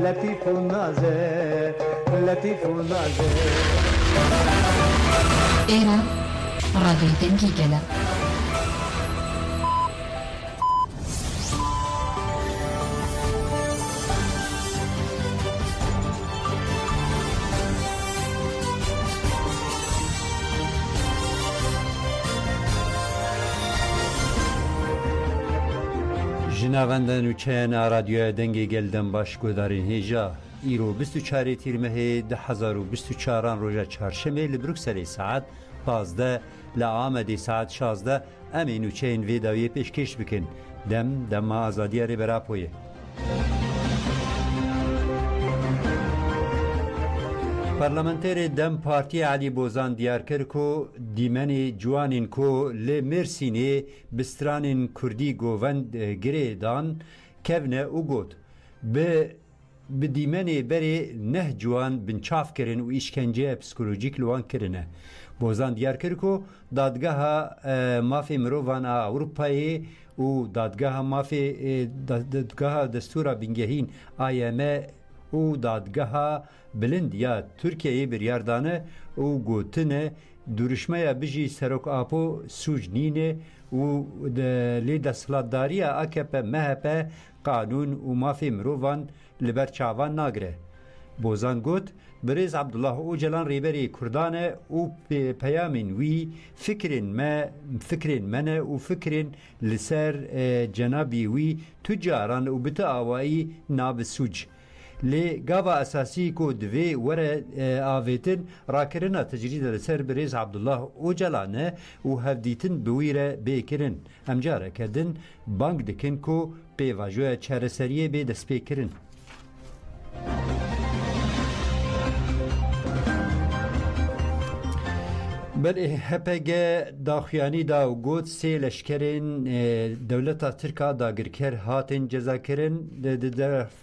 لطیف و نازه لطیف و نازه ایران رادیو دنگی گله جناوندن و چین رادیو دنگی گلدن باش گودارین هیجا ایرو 24 تیر مه 2024 روز چهارشنبه لبروکسل ساعت 15 لآمدی ساعت 16 امین و چین ویداوی پیشکش بکن دم آزادی ری براپویه پارلمانتر دم پارتی علی بوزان دیار کرد که دیمن جوانین که لمرسینه بسترانین کردی گووند گریدان کهونه او گود به دیمن بری نه جوان بنچاف کرن و ایشکنجه پسیکولوژیک لوان کرنه بوزان دیار کرد که دادگاه مافی مروان اروپایی و دادگاه دستور بنگهین IMF و دادگاه بلند یا ترکیه بریاردانه و گوتنه دورشمه بجی سرک آپو سوجنینه و لی دستلاتداری AKP MHP قانون و مافی مروان لبرچاوان ناگره بوزان گوت بریز عبدالله اوجلان ریبری کردانه و پیامین وی فکرین منه و فکرین لسر جنابی وی تجاران و بتا آوائی ناب سوج لی گاوا اساسی کو دوی وره آویتن راکرنا تجرید لسر بریز عبدالله اوجلانه و هفدیتن بویره بیکرن امجاره کدن بانک دکن کو پیواجوه چرسریه بی دست بیکرن بله HPG داخیانی دا و گوت سی لشکرین دولتا ترکا داگرکر هاتن جزا کرن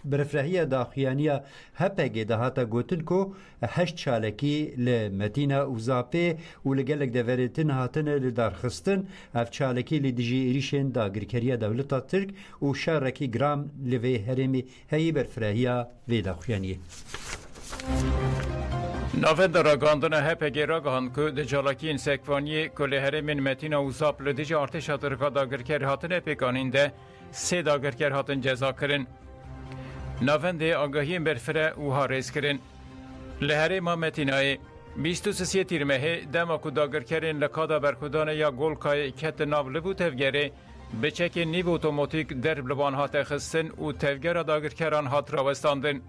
برفرهی داخیانی HPG دا هاتا گوتن کو 8 چالکی لمدینه وزاپی و لگلک دورتن هاتن لدارخستن اف چالکی لدیجی ایریشن داگرکری دولتا ترک و شارکی گرام لوی هرمی هی برفرهی وی داخیانی نوید راگاندن HPG راگان که دجالاکی سکوانی کل هرمین متین و زاب لدیج ارتش ترکا داگرکر هاتن پیکانینده سه داگرکر هاتن جزا کرن نوید آگاهی برفره و هاریز کرن لهره ما متینای 23 تیر مه دماکو داگرکرین لکادا برکودان یا گولکای کت ناو لبو تفگره بچک نیو اوتوماتیک در بلوان هات خستن و تفگر داگرکران هات راوستاندن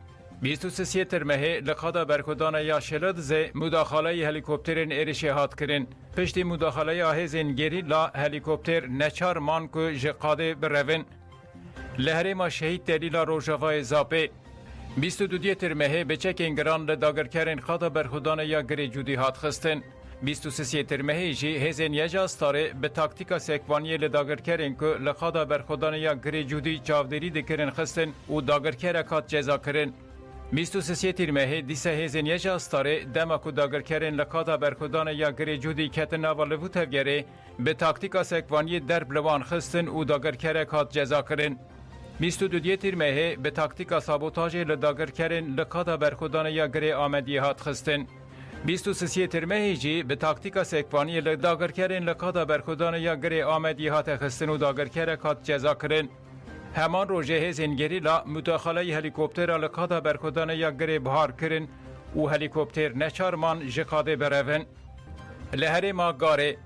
23 تیر مه لقادا برکودان یا شلد زی مداخله هلیکوپترین ایرشی هات کرن پشتی مداخله آهزین گیری لا هلیکوپتر نچار مان کو جقاده برون لهره ما شهید دلیل روژاوای زاپه 22 تیر مه بچک انگران لداگرکرین قادا برکودان یا گری جودی هات خستن 23 تیر مه جی هزین یجاستاره به تاکتیکا سکوانی لداگرکرین که لقادا برکودان یا گری جودی چاودری دکرین خستن و داگرکرکات جزا کرن 23 تیر مه دیسه هزین یجاستاره دماکو داگرکرین لکادا برکودان یا گری جودی کتنا و لوو تفگره به تاکتیکا سکوانی در بلوان خستن و داگرکرکات جزا کرن 22 تیر مه به تاکتیکا سابوتاژ لداگرکرین لکادا برکودان یا گری آمدی هات خستن 23 تیر مه جی به تاکتیکا سکوانی لداگرکرین لکادا برکودان یا گری آمدی هات خستن و داگرکرکات جزا کرن همان روژه هزینگری لا مداخله هلیکوپتر لکادا برکودان یا گری بهار کرن و هلیکوپتر نچارمان جقاده برون لهره ما گاره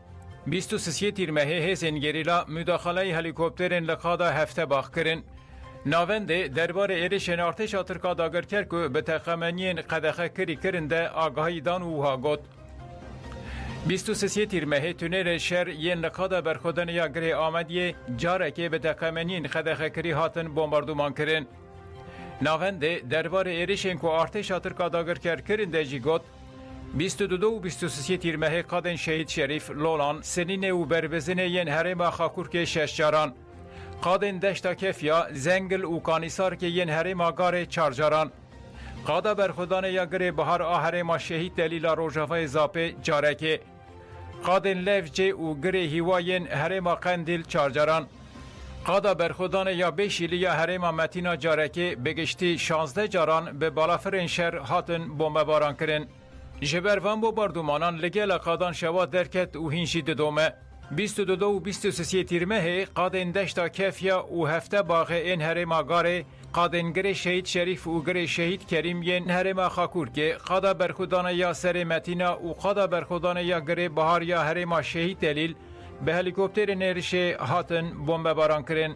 23 تیر مه هزینگری لا مداخله هلیکوپترین لکادا هفته باخ کرن ناونده درباره ایرشن ارتش ترکا داگر کرد که به تخمینین قدخه کری کرنده آگاهی دان و ها گد 23 تیر مه تونل شهر ین لقادا برخودن یا گره آمدیه جاره که به تخمینین قدخه کری هاتن بومباردومان کرن ناونده درباره ایرشن که ارتش ترکا داگر کرنده جی گد 22 و 23 تیر مه قادن شهید شریف لولان سنین و بربزن ین هرم خاکور که ششجاران قادن دشتا کفیا زنگل و کانیسار که ین هرم آگار چارجاران قادا برخودان یا گره بهار آهرم شهید دلیل روژاوای زاپه جارکه قادن لفجه و گره هیواین هرم قندیل چارجاران قادا برخودان یا بیشیلی یا هریما متینا جارکی بگشتی 16 جاران به بالافرین شهر هاتن بمباران کرن. جبر وان بو باردومانان لگل قادان شوا درکت و هینشی دومه. 22 و 23 تیرمه قادن دشتا کفیا و هفته باغ این هریما گاره قادن گره شهید شریف و گره شهید کریم ین هریما خاکور که قادا برخودان یا سر متینا و قادا برخودان یا گره بهار یا هریما شهید دلیل به هلیکوپتر نرشه هاتن بمباران کرن.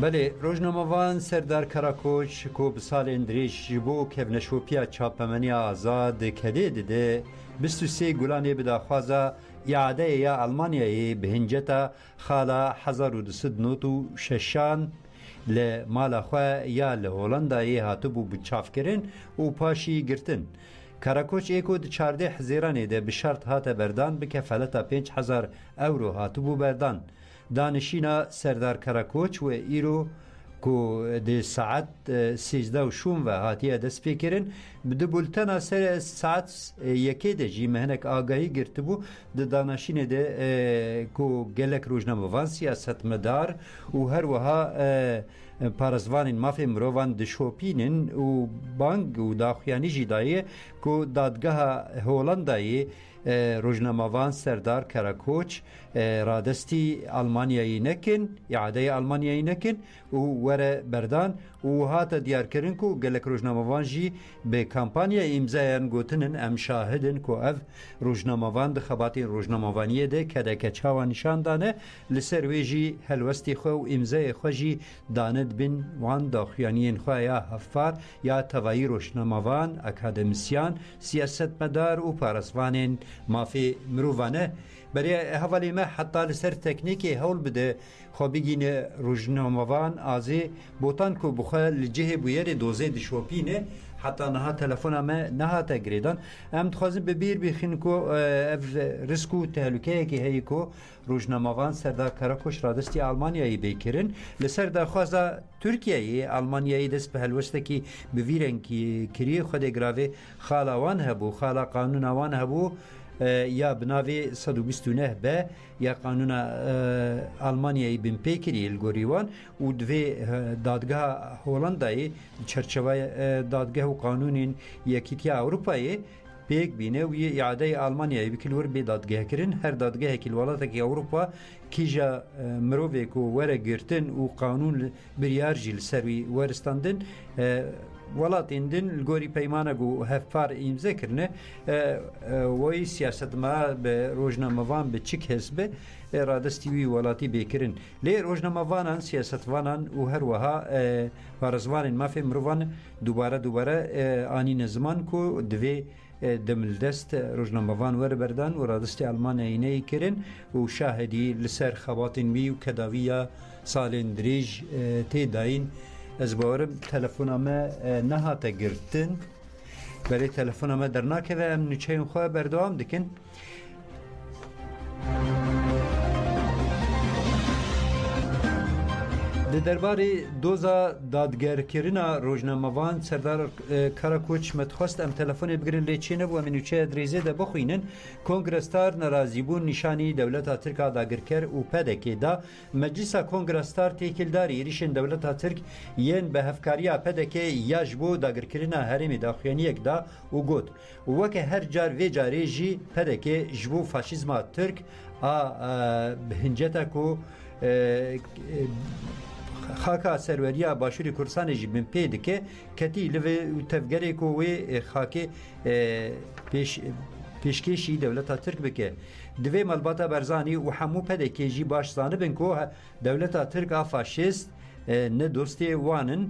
بله روزنامه‌وان سردار کراکوچ کو به سال اندریش بو کبنشوپیا چاپمنی آزاد کدی دیده 23 گلانی بداخوازا اعاده یا آلمانیایی به هنجتا خالا 1206 لمالا خواه یا لهولندایی هاتو بو بچاف کرن و پاشی گرتن. کراکوچ ایکو د 14 حزیرانی ده به شرط هات بردان به کفالتا 5000 اورو هاتو بو بردان. دانشینا سردار کراکوچ و ایرو کو د ساعت 13 و شوم و هاتیه دست پیکرن بده بولتنا سر ساعت یکی ده جی مهنک آگاهی گرته بو د دانشین ده کو گلک روزنامه‌وان سیاست مدار و هر وها پارزوانین مافی مروان دشوپینن و بانگ و داخیانی جدایه کو دادگاه هولندایی روزنامه‌وان سردار کراکوچ رادستی آلمانیایی نکن اعاده آلمانیایی نکن و وره بردان و هات دیار کرن کو گلک روزنامه‌وان جی به کمپانیا امضایان گوتنن ام شاهدن کو اف روزنامه‌وان د خباتی روزنامه‌وانی ده کده کچاو نشان دانه لسر ویجی هلوستی خو و امضای خو جی داند بن وان داخیانین خو یا هفار یا توایی روزنامه‌وان اکادمیسیان سیاست مدار و پارسوانین مافی مروانه برای حوالی ما حتی لسر تکنیکی هول بده خو بگین روزنامه‌وان آزی بوتان کو بخوا لجه بویر دوزه دشوپینه حتی نها تلفون ما نها تگریدان ام تخوازم ببیر بخین کو رسکو تهلوکه که هی کو روزنامه‌وان سردار کراکوچ رادستی آلمانیایی بیکرن لسر دخوازا ترکیه آلمانیایی دست به هلوسته کی بویرن کی کری خود گراوی خالاوان هبو خالا قانونوان هبو یا بناوی 129 به یا قانون آلمانیایی بین پیکری الگوریوان و دوی دادگاه هولندایی چرچوه دادگاه و قانون یکیتی اروپایی پیک بینه و اعاده آلمانیایی بکلور به دادگاه کرن هر دادگاه که الولاتا که اروپا کیجا مروفه که وره گرتن و قانون بریار جیل سروی ورستاندن ولاتین دن الگوری پیمانه گو هفار امضا کرنه وی سیاست ما به روزنامه‌وان به چیک حسبه رادستی وی ولاتی بیکرن لی روزنامه‌وانان سیاستوانان و هر وها پارزوانین مافی مروان دوباره آنین زمان کو دوی دملدست روزنامه‌وان ور بردان و رادستی آلمانیایی نی کرن و شاهدی لسر خواتین وی و کداویا سالین دریج تی داین از باورم تلفنامه نهاته گرتن برای تلفنامه در ناکه و ام نچه خواه بردوام دکن درباره دوزا دادگر کرینا روزنامه‌وان سردار کراکوچ متخواست ام تلفن بگیرن لیچینه و منوچه دریزه ده بخوینن کنگرستار نرازیبون نشانی دولت ترک داگرکر و پدکی دا مجلس کنگرستار تیکلداری ریشن دولت ترک ین به هفکاریا پدکی یاجبو داگرکرینا هرمی داخیانی یک دا و گوت وکه هر جار وی جاری جی پدکی جبو فاشیزما ترک بهنجتا کو خاکا سروریا باشوری کردستان جی بین پید که کتی لوی تفگری کو وی خاکی پیشکشی دولت ترک بکه دوی ملباتا برزانی و همو پده که جی باش زانه بین که دولت ترک فاشیست نه دوستی وانن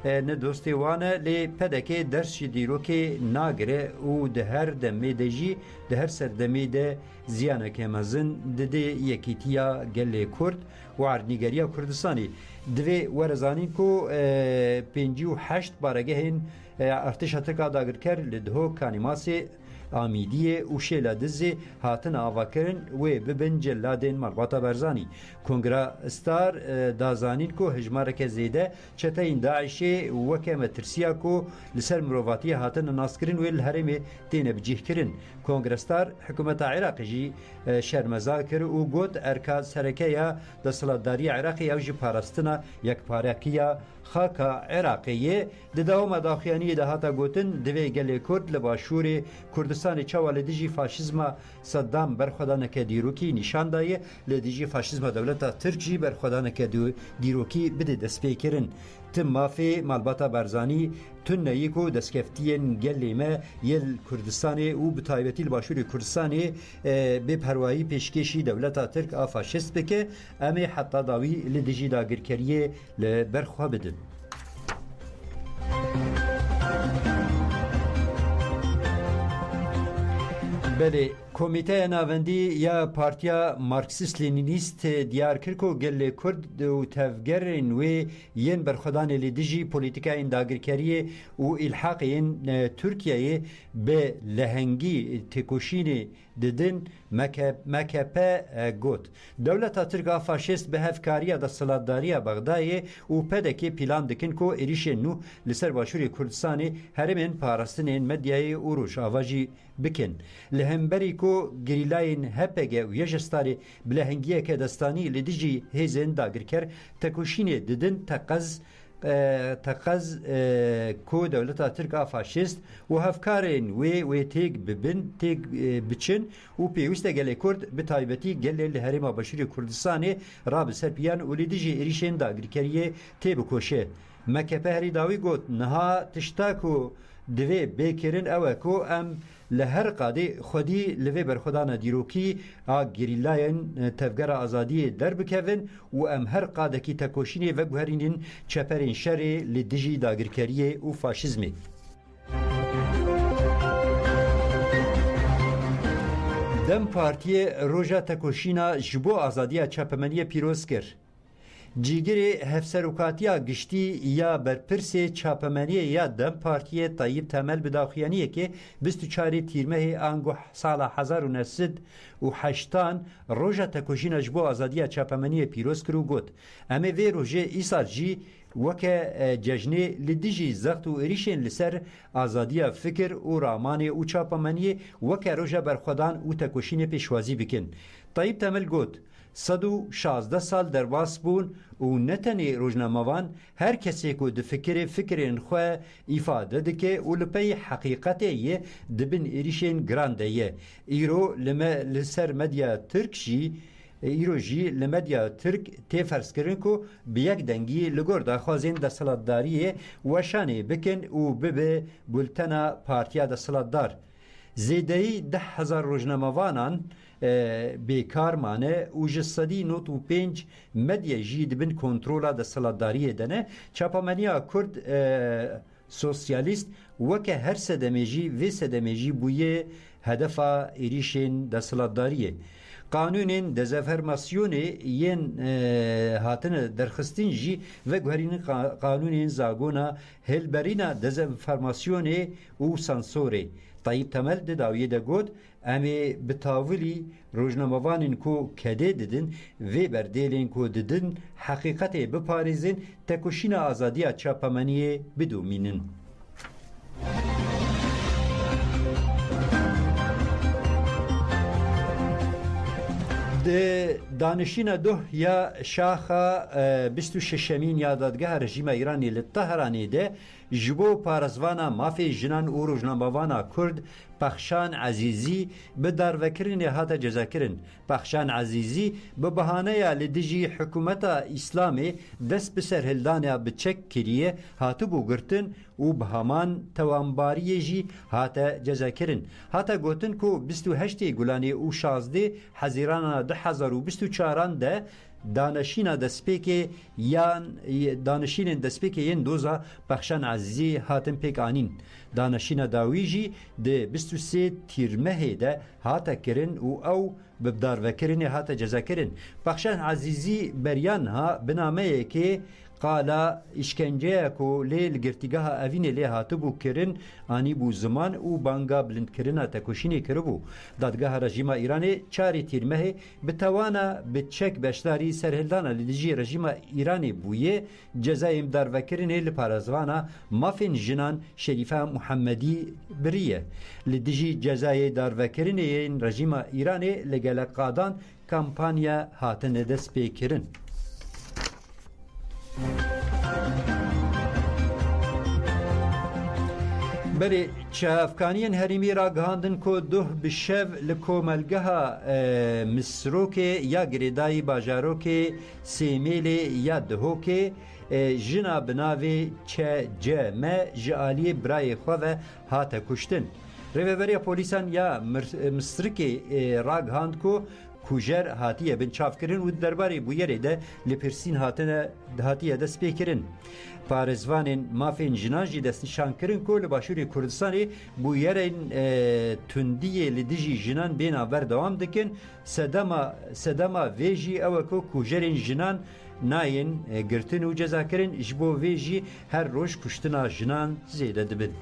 نه دوستی وانه لی پده که درس دیرو که ناگره و ده هر دمی ده جی ده هر سر دمی ده زیانه که مزن ده یکیتیا گله کرد و عرنیگریا کردستانی دوی ورزانین که 58 بارگه هین ارتش ترکا داگر کرد لدهو کانیماسی آمیدیه و شیلا دزی هاتن آواکرن و ببن جلادین مالباتا برزانی کنگرا استار دازانین کو هجمارک زیده چتاین داعشی وکه مترسیا کو لسر مروفاتی هاتن ناسکرین و الهرم تین بجیه کرن کنگرستار حکومت عراق جی شرمزاکر و گوت ارکاز سرکیا دسالتداری عراقی او جی پاراستنا یک پاراکیا خاکا عراقیه دداو مداخیانی ده هاتا گوتن دوی گلی کرد لباشور کردستان چوال دیجی فاشیزما صدام برخودانک دیروکی نشان دایه لدیجی فاشیزما دولتا ترکی برخودانک دیروکی بده دسپی کرن تم مافی مالباتا برزانی تن یکو دسکفتین گلی ما یل کردستان و بتایبتی لباشور کردستان به پروایی پیشکشی دولتا ترک آفاشیست بکه امی حتی داوی لدیجی داگرکریه لبرخوا بدن بله کمیته ناوندی یا پارتیا مارکسیست لینینیست دیار کرکو گل کرد و تفگرن و ین برخدان لیدیجی پولیتیکا داگرکری و الحاق ین ترکیه به لهنگی تکوشین ددن مکپه گوت دولت ترکا فاشیست به هفکاری دا سلطداری بغدای و پدکی پیلان دکن کو ایریش نو لسر باشوری کردستانی هرمن پاراستنین مدیای و روش آواجی بکن لهمبری کو گریلاین هپگه و یجستاری بلهنگیه که دستانی لدیجی هیزن داگرکر تکوشین ددن تقز کو دولتا ترکا فاشیست و هفکارین و تیگ ببن تیگ بچن و پیوسته گلی کرد به تایبتی گلی لحرم بشری کردستان راب سرپیان و لدیجی ایریشن داگرکریه تی بکوشه مکپه هری داوی گوت نها تشتاکو دوی بیکرین اوه کو ام لهر قاده خودی لوی برخودان دیروکی گریلاین تفگر آزادی در بکوین و ام هر قاده کی تکوشینی و گوهرینین چپرین شری لدیجی داگرکریه و فاشیزمی دم پارتی روژا تکوشینا جبو آزادی چپمنی پیروز کر جیگری هفسروکاتیا گشتی یا برپرس چاپمنی یا دم پارتی طیب تمل بداخیانیه که 24 تیرمه آنگو سال 1908 روژا تکوشینا جبو آزادی چاپمنی پیروز کرو گوت اما وی روژه ایسال جی وکه ججنه لدیجی زغط و ایریشن لسر آزادی فکر و رامان و چاپمنی وکه روژا برخودان و تکوشین پیشوازی بکن طیب تمل گوت 116 سال درباس بون و نتنی روزنامه‌وان هر کسی که د فکرین خو ifade دکه و لپی حقیقته دبن ایریشن گرانده ایرو لسر مدیا ترکشی ایروژی لمدیا ترک تفرس کردن کو بیک دنگی لگور داخوازین دستلاتداری و شانه بکن و به بولتنا پارتیا دستلاتدار زیدهی 10,000 روزنامه‌وانان بیکار مانه و جسدی نوت و 5 مدیا جی دبن کنترولا دستلاتداری دنه چاپامنیا کرد سوسیالیست وکه هر سدمجی و سدمجی بویه هدفا ایریشن دستلاتداریه قانون دزافرماسیون ین هاتن درخستین جی و گوهرین قانون زاگونا هلبرینا دزافرماسیون و سانسوره طیب تمل داویه دا گود امی بتاولی روزنامه‌وانین کو کده ددن و بردیلین کو ددن حقیقت بپاریزین تکوشین آزادی چاپمنی بدومینن دانشین دو یا شاخه 26 یا دادگاه رژیم ایرانی لطهرانی ده جبو پارزوانا مافی جنان و روزنامه‌وانا کرد پخشان عزیزی به داروکرین هاتا جزا کرن پخشان عزیزی به بهانه لدیجی حکومت اسلامی دست بسر هلدانیا بچک کریه هاتو بوگرتن و به همان توانباری جی هاتا جزا کرن هاتا گوتن کو 28 گلانی و 16 حزیران 2024 ده دانشین دسپیک یان دانشین دسپیک ین دوزا بخشان عزیزی هاتن پیک آنین دانشین داویجی ده 23 تیرمه ده هاتا کرن او ببدار وکرین هاتا جزا کرن بخشان عزیزی بریان ها بنامه که قال işkenceye ko lê li girtîgeha evînê lê hatibû kirin anî bû ziman û banga bilindkirina tekoşînê kiribû. Dadgeha rejîma Îranê çarê tîrmehê bi tewana bi çek beşdarî serhildana li dijî rejîma Îranê bûye cezayên darvekirinê li parêzvana mafên jinan Şerîfe Muhemmedî biriye. Li dijî cezayê darvekirinê yên rejîma Îranê li gelek qadan kampanya hatine dest pê kirin. بله چافکانیان هریمی را گهاندن که دوه بشو لکوملگها مسروکه یا گریدای باجاروکه سیمیلی یا دهوکه جنا بناوی چه جمع جالی برای خواه هات کشتن. ریوبری پولیسان یا مصرکی را گهاند که کوجر هاتیه بن چافکرین و درباره بویره ده لپرسین هاتیه دست پیکرین. پارێزوانên mafên jinan jî destnîşankirin ku li Başûrê Kurdistanê bûyerên tundiyê li dijî jinan bêhna berdewam dikin. Sedema vê jî ew e ku kujerên jinan nayên girtin û cezakirin ji bo vê jî her roj kuştina jinan zêde dibin.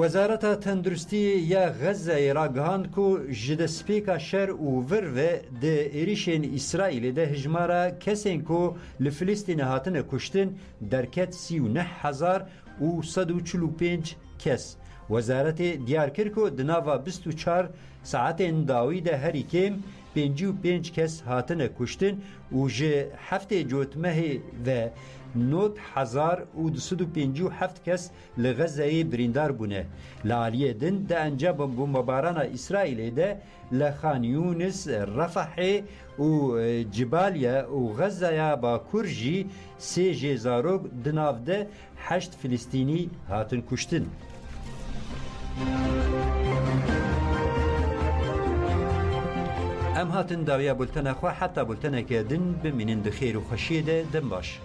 وزارت تندرستی یا غزه را گهاند کو جدسپیکا شر و ور و د ایریشن اسرائیل ده هجمارا کسین کو لفلسطین هاتن کشتن درکت 39,145 کس. وزارت دیار کرد کو دناوا 24 ساعتین داوی ده هری کم 55 کس هاتن کشتن و جه هفته جوتمه و 9,257 کس لغزه بریندار بونه. لالیه دن ده انجام بمباران اسرائیل ده لخان یونس رفح و جبالیا و غزه با کرجی 3,000 دناف ده 8 فلسطینی هاتن کشتن. ام هاتن داویا بولتن اخوا حتی بولتن که دن بمینن دخیر و خشیده دن باش.